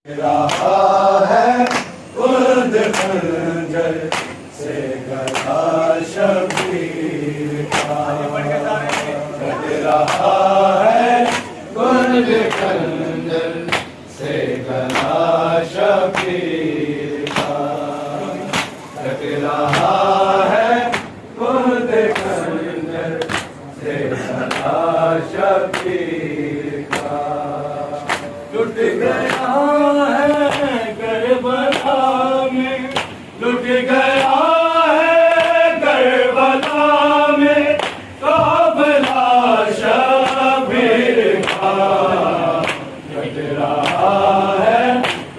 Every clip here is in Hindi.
रहा है खुद खंजर से गला शबीर का, कट रहा है खुद खंजर से गला शबीर का, कट रहा है खुद खंजर से गला शबीर का। लुट गया है करबला में, लुट गया है करबला में काफिला शबीर का, कट रहा है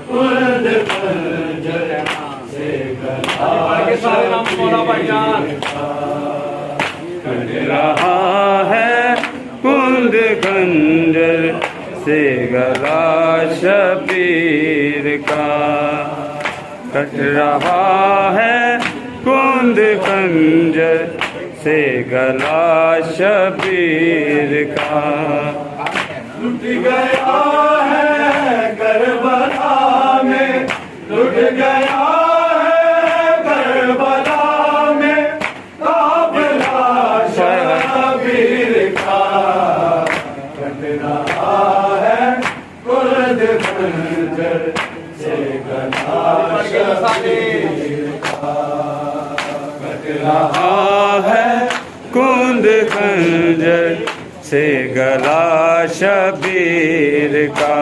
खुद खंजर से गला शबीर का, कट रहा है खुद खंजर से गला शबीर का, कट रहा है कुंद खंजर से गला शबीर का। लुट गया है करबला में, लुट गया है करबला में काफिला शबीर का, कट रहा खुद खंजर से गला शबीर का, कट रहा है कुंद खंजर से गला शबीर का,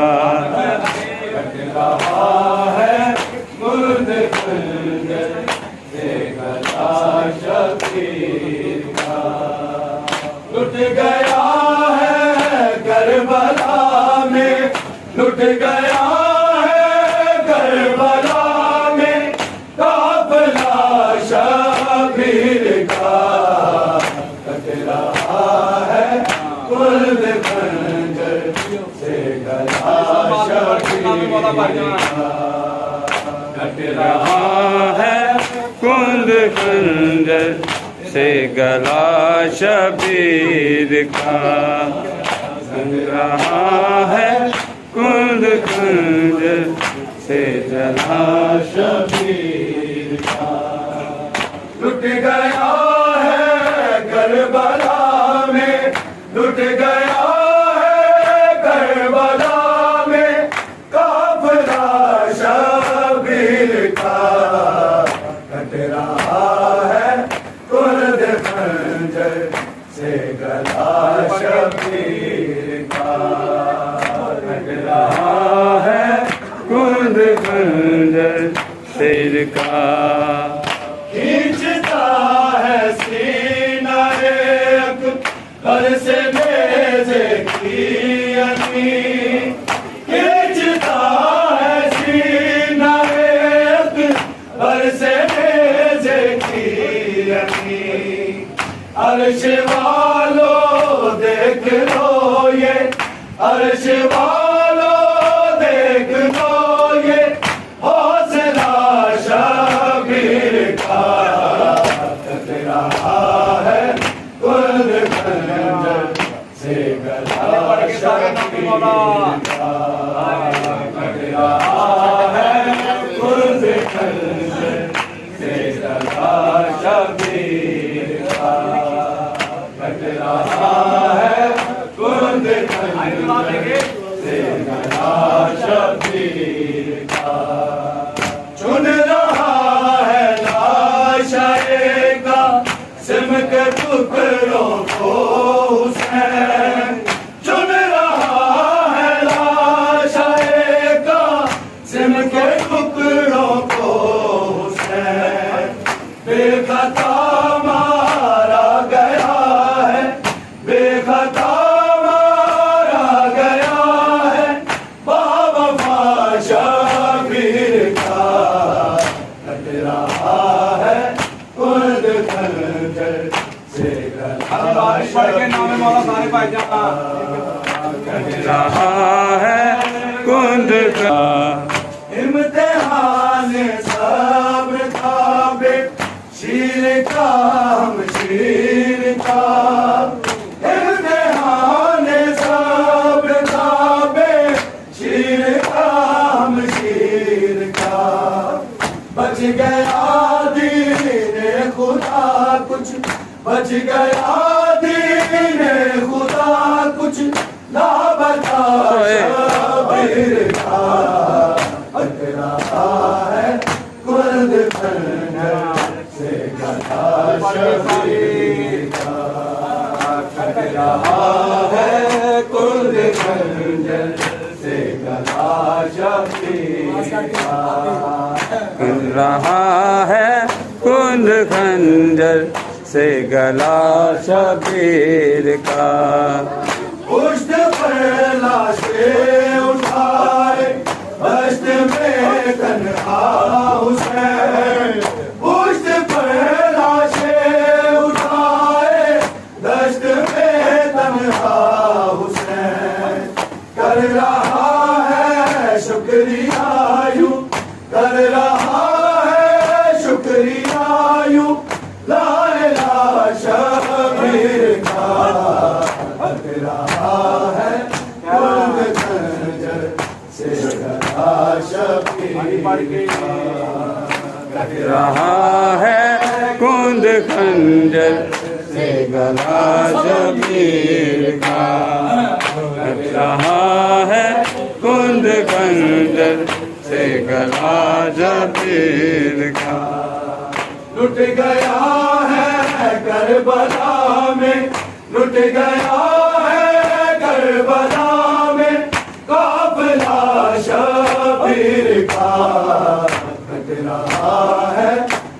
कट रहा है कुंद खंजर से गला शबीर का। लुट गया है करबला में, लुट गया है करबला में काफिला शबीर का, कट रहा है खुद खंजर से गला शबीर का, कट रहा है खुद खंजर से गला शबीर का, कट रहा है कुंद खंजर से गला शबीर का। लुट गया है करबला में, लुट गया है करबला में काफिला शबीर का, कट रहा है कुंद खंजर से गला शबीर का, कट रहा है कुंद खंजर सिर का। खींचता है सीना एक घर से भेजे की अनी, खींचता है सीना एक घर से भेजे की अनी। अर्श वालों देख लो ये, अर्श वालों देख लो ये हौसला शबीर का, कट रहा है खुद खंजर से गला शबीर का, कट रहा है खुद खंजर से गला शबीर का, कट रहा है खुद खंजर से गला शबीर का। चुन रहा है लाशाए का सिमट टुकड़ों को हुसैन, चुन रहा है लाशाए का सिमट टुकड़ों को हुसैन। बेखता मारा गया है, बेखता शबीर का, कट रहा है खुद खंजर से गला शबीर का, कट रहा है खुद का। इम्तिहान सब्र का बे शीर का, हम शीर का, इम्तिहान सब्र का बे शीर का, हम शमशीर का। बच गया दीने खुदा कुछ, बच गया दीने खुदा कुछ, ना बचा शबीर का। कट रहा है कुर्द खंजर से गला शबीर का। कट रहा है कुर्द खंजर से गला शबीर का। कट रहा है कुंद खंजर से गला शबीर का। पुष्ट पर लाशें उठाए दश्त में तन्हा हुसैन। पुष्ट पर लाशें उठाए दश्त में तन्हा हुसैन। कर रहा है शुक्रिया यूं, कर रहा है शुक्रिया यूं, ला इलाहा शबीर का। कट रहा है कुर्द खंजर से गला शबीर का। कट रहा है कुंद खंजर से गला शबीर का। कट रहा है कुंद खंजर से गला शबीर का। लुट गया है करबला में, लुट गया है करबला में काफिला शबीर का। कट रहा है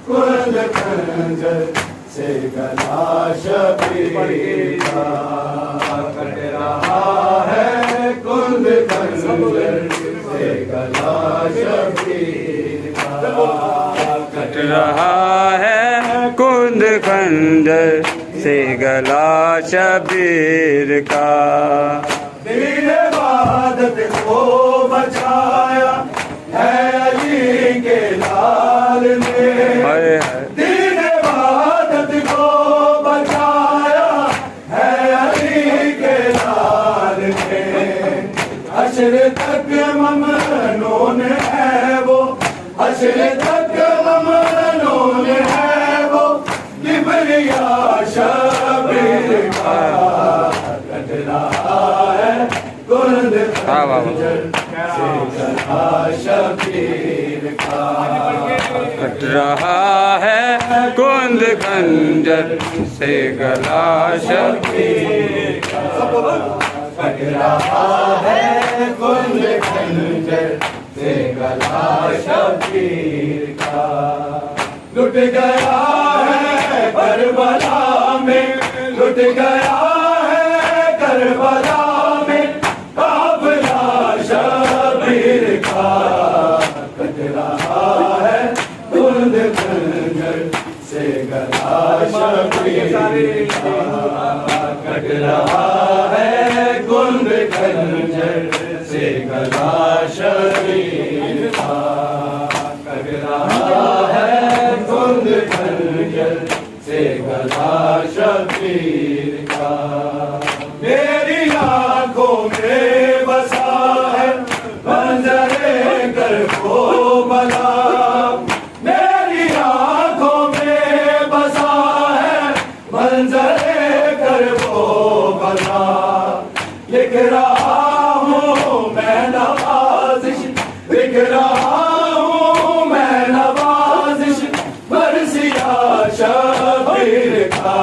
कुर्द खंजर से गला शबीर का। कट रहा है कुर्द खंजर से गला शबीर का। कट रहा है कुंद खंजर से गला शबीर का। दीन वहादत को बचाया है अली के लाल ने। दीन वहादत को बचाया है अली के लाल ने। हश्र तक ममनून है वो, हश्र तक ममनून है वो, किबरिया शबीर का। कट रहा है कुर्द खंजर से गला शबीर का। कट रहा है कुंद खंजर से गला शबीर का। कट रहा है कुर्द खंजर से गला शबीर का। लुट गया है करबला में, लुट गया है करबला में काफिला शबीर का। कट रहा है कुर्द खंजर से गला शबीर का। कट रहा है कुर्द खंजर से गला शबीर का। कट रहा है कुर्द खंजर से गला शबीर का। मेरी आंखों में बसा है मंजरे करबो बला। मेरी आंखों में बसा है मंजरे करबो बला। लिख रहा हूँ मैं नवाजिश, लिख रहा हूँ मैं नवाजिश मर्सिया शबीर का।